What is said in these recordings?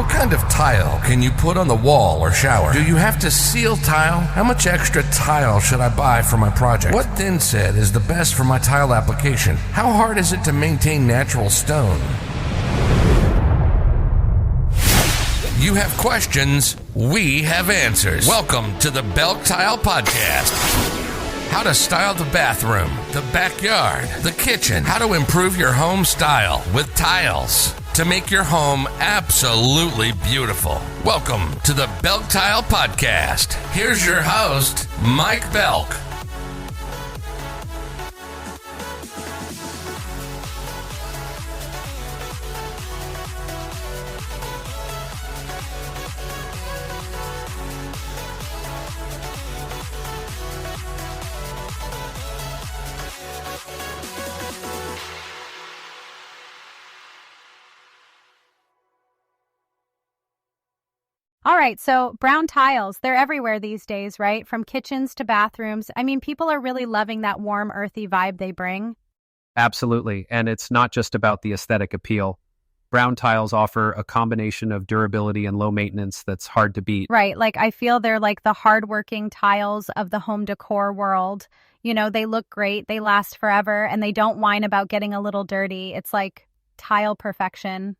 What kind of tile can you put on the wall or shower? Do you have to seal tile? How much extra tile should I buy for my project? What thinset is the best for my tile application? How hard is it to maintain natural stone? You have questions, we have answers. Welcome to the Belk Tile Podcast. How to style the bathroom, the backyard, the kitchen. How to improve your home style with tiles to make your home absolutely beautiful. Welcome to the Belk Tile Podcast. Here's your host, Mike Belk. All right, so brown tiles, they're everywhere these days, right? From kitchens to bathrooms. I mean, people are really loving that warm, earthy vibe they bring. Absolutely, and it's not just about the aesthetic appeal. Brown tiles offer a combination of durability and low maintenance that's hard to beat. Right, like I feel they're like the hardworking tiles of the home decor world. You know, they look great, they last forever, and they don't whine about getting a little dirty. It's like tile perfection.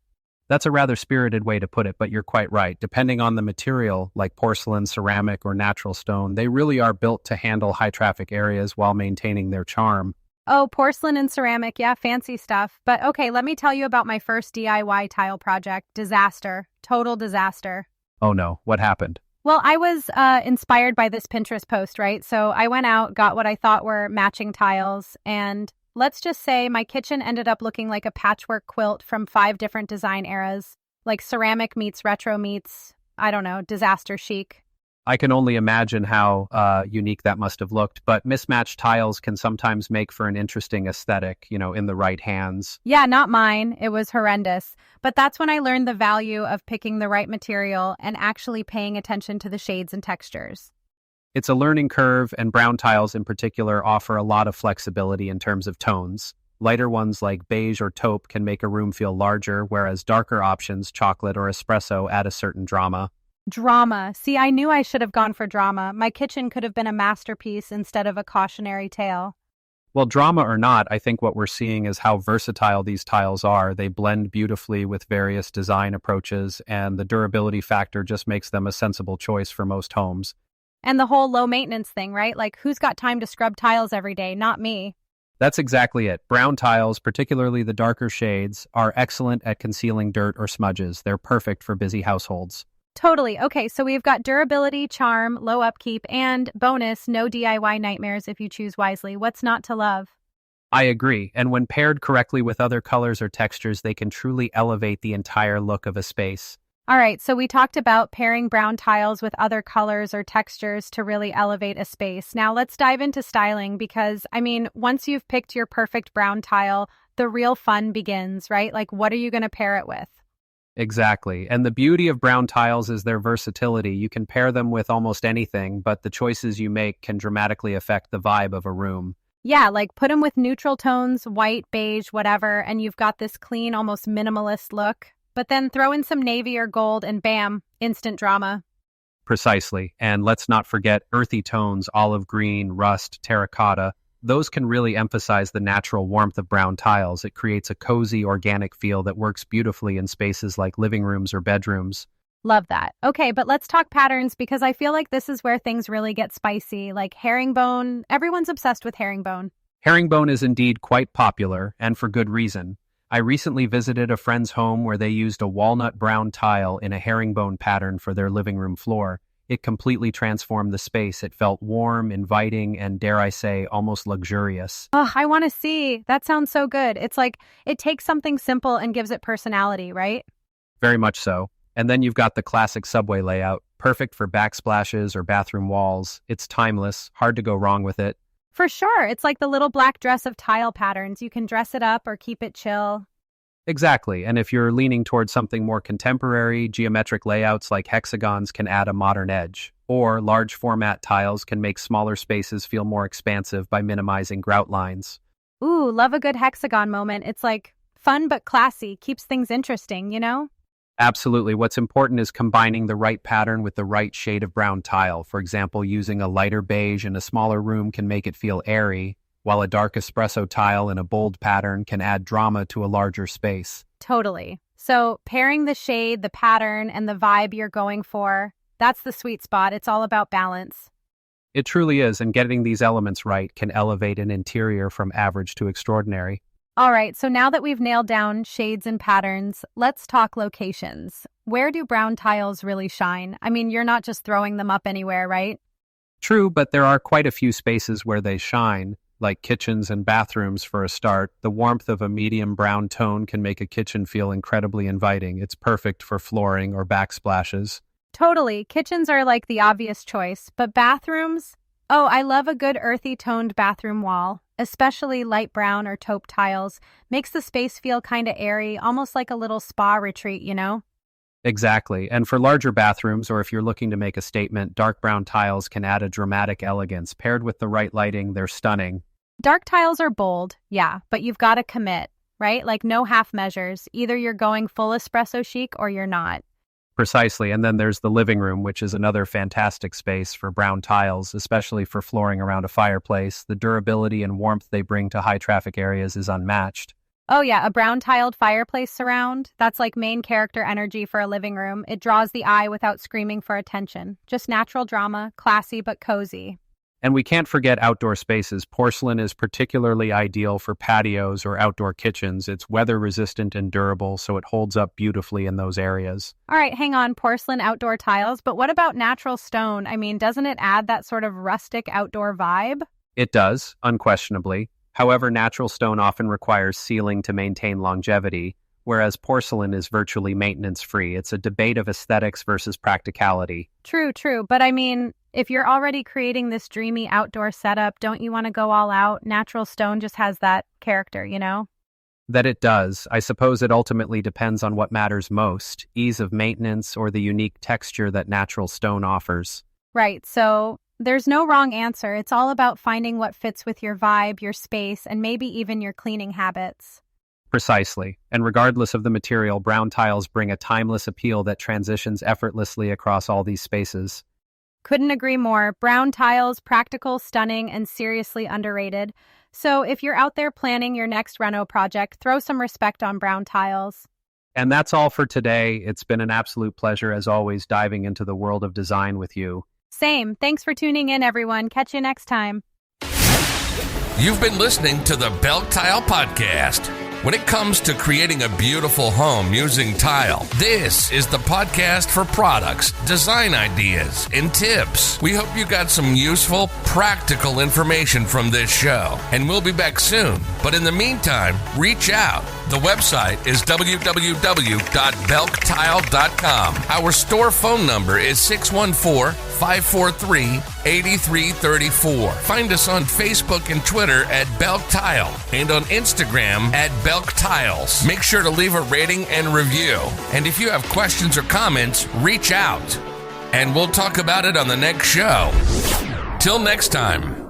That's a rather spirited way to put it, but you're quite right. Depending on the material, like porcelain, ceramic, or natural stone, they really are built to handle high-traffic areas while maintaining their charm. Oh, porcelain and ceramic, yeah, fancy stuff. But okay, let me tell you about my first DIY tile project. Disaster. Total disaster. Oh no, what happened? Well, I was inspired by this Pinterest post, right? So I went out, got what I thought were matching tiles, and let's just say my kitchen ended up looking like a patchwork quilt from 5 different design eras, like ceramic meets retro meets, I don't know, disaster chic. I can only imagine how unique that must have looked, but mismatched tiles can sometimes make for an interesting aesthetic, in the right hands. Yeah, not mine. It was horrendous. But that's when I learned the value of picking the right material and actually paying attention to the shades and textures. It's a learning curve, and brown tiles in particular offer a lot of flexibility in terms of tones. Lighter ones like beige or taupe can make a room feel larger, whereas darker options, chocolate or espresso, add a certain drama. Drama. See, I knew I should have gone for drama. My kitchen could have been a masterpiece instead of a cautionary tale. Well, drama or not, I think what we're seeing is how versatile these tiles are. They blend beautifully with various design approaches, and the durability factor just makes them a sensible choice for most homes. And the whole low maintenance thing, right? Like, who's got time to scrub tiles every day? Not me. That's exactly it. Brown tiles, particularly the darker shades, are excellent at concealing dirt or smudges. They're perfect for busy households. Totally. Okay, so we've got durability, charm, low upkeep, and bonus, no DIY nightmares if you choose wisely. What's not to love? I agree. And when paired correctly with other colors or textures, they can truly elevate the entire look of a space. All right, so we talked about pairing brown tiles with other colors or textures to really elevate a space. Now let's dive into styling because, once you've picked your perfect brown tile, the real fun begins, right? Like, what are you going to pair it with? Exactly. And the beauty of brown tiles is their versatility. You can pair them with almost anything, but the choices you make can dramatically affect the vibe of a room. Yeah, like put them with neutral tones, white, beige, whatever, and you've got this clean, almost minimalist look. But then throw in some navy or gold and bam, instant drama. Precisely. And let's not forget earthy tones, olive green, rust, terracotta. Those can really emphasize the natural warmth of brown tiles. It creates a cozy, organic feel that works beautifully in spaces like living rooms or bedrooms. Love that. Okay, but let's talk patterns because I feel like this is where things really get spicy. Like herringbone, everyone's obsessed with herringbone. Herringbone is indeed quite popular, and for good reason. I recently visited a friend's home where they used a walnut brown tile in a herringbone pattern for their living room floor. It completely transformed the space. It felt warm, inviting, and dare I say, almost luxurious. Oh, I want to see. That sounds so good. It's like it takes something simple and gives it personality, right? Very much so. And then you've got the classic subway layout, perfect for backsplashes or bathroom walls. It's timeless, hard to go wrong with it. For sure. It's like the little black dress of tile patterns. You can dress it up or keep it chill. Exactly. And if you're leaning towards something more contemporary, geometric layouts like hexagons can add a modern edge. Or large format tiles can make smaller spaces feel more expansive by minimizing grout lines. Ooh, love a good hexagon moment. It's like fun but classy, keeps things interesting, you know? Absolutely. What's important is combining the right pattern with the right shade of brown tile. For example, using a lighter beige in a smaller room can make it feel airy, while a dark espresso tile in a bold pattern can add drama to a larger space. Totally. So pairing the shade, the pattern, and the vibe you're going for, that's the sweet spot. It's all about balance. It truly is, and getting these elements right can elevate an interior from average to extraordinary. All right, so now that we've nailed down shades and patterns, let's talk locations. Where do brown tiles really shine? I mean, you're not just throwing them up anywhere, right? True, but there are quite a few spaces where they shine, like kitchens and bathrooms for a start. The warmth of a medium brown tone can make a kitchen feel incredibly inviting. It's perfect for flooring or backsplashes. Totally. Kitchens are like the obvious choice, but bathrooms? Oh, I love a good earthy toned bathroom wall, especially light brown or taupe tiles. Makes the space feel kind of airy, almost like a little spa retreat, you know? Exactly. And for larger bathrooms, or if you're looking to make a statement, dark brown tiles can add a dramatic elegance. Paired with the right lighting, they're stunning. Dark tiles are bold, yeah, but you've got to commit, right? Like no half measures. Either you're going full espresso chic or you're not. Precisely. And then there's the living room, which is another fantastic space for brown tiles, especially for flooring around a fireplace. The durability and warmth they bring to high traffic areas is unmatched. Oh yeah, a brown tiled fireplace surround. That's like main character energy for a living room. It draws the eye without screaming for attention. Just natural drama, classy but cozy. And we can't forget outdoor spaces. Porcelain is particularly ideal for patios or outdoor kitchens. It's weather resistant and durable, so it holds up beautifully in those areas. All right, hang on, porcelain outdoor tiles, but what about natural stone? I mean, doesn't it add that sort of rustic outdoor vibe? It does, unquestionably. However, natural stone often requires sealing to maintain longevity, whereas porcelain is virtually maintenance-free. It's a debate of aesthetics versus practicality. True, but I mean, if you're already creating this dreamy outdoor setup, don't you want to go all out? Natural stone just has that character, you know? That it does. I suppose it ultimately depends on what matters most, ease of maintenance or the unique texture that natural stone offers. Right, so there's no wrong answer. It's all about finding what fits with your vibe, your space, and maybe even your cleaning habits. Precisely. And regardless of the material, brown tiles bring a timeless appeal that transitions effortlessly across all these spaces. Couldn't agree more. Brown tiles, practical, stunning, and seriously underrated. So if you're out there planning your next reno project, throw some respect on brown tiles. And that's all for today. It's been an absolute pleasure, as always, diving into the world of design with you. Same. Thanks for tuning in, everyone. Catch you next time. You've been listening to the Belk Tile Podcast. When it comes to creating a beautiful home using tile, this is the podcast for products, design ideas, and tips. We hope you got some useful, practical information from this show, and we'll be back soon. But in the meantime, reach out. The website is www.belktile.com. Our store phone number is 614-543-8334. Find us on Facebook and Twitter at Belk Tile and on Instagram at Belk Tiles. Make sure to leave a rating and review. And if you have questions or comments, reach out. And we'll talk about it on the next show. Till next time.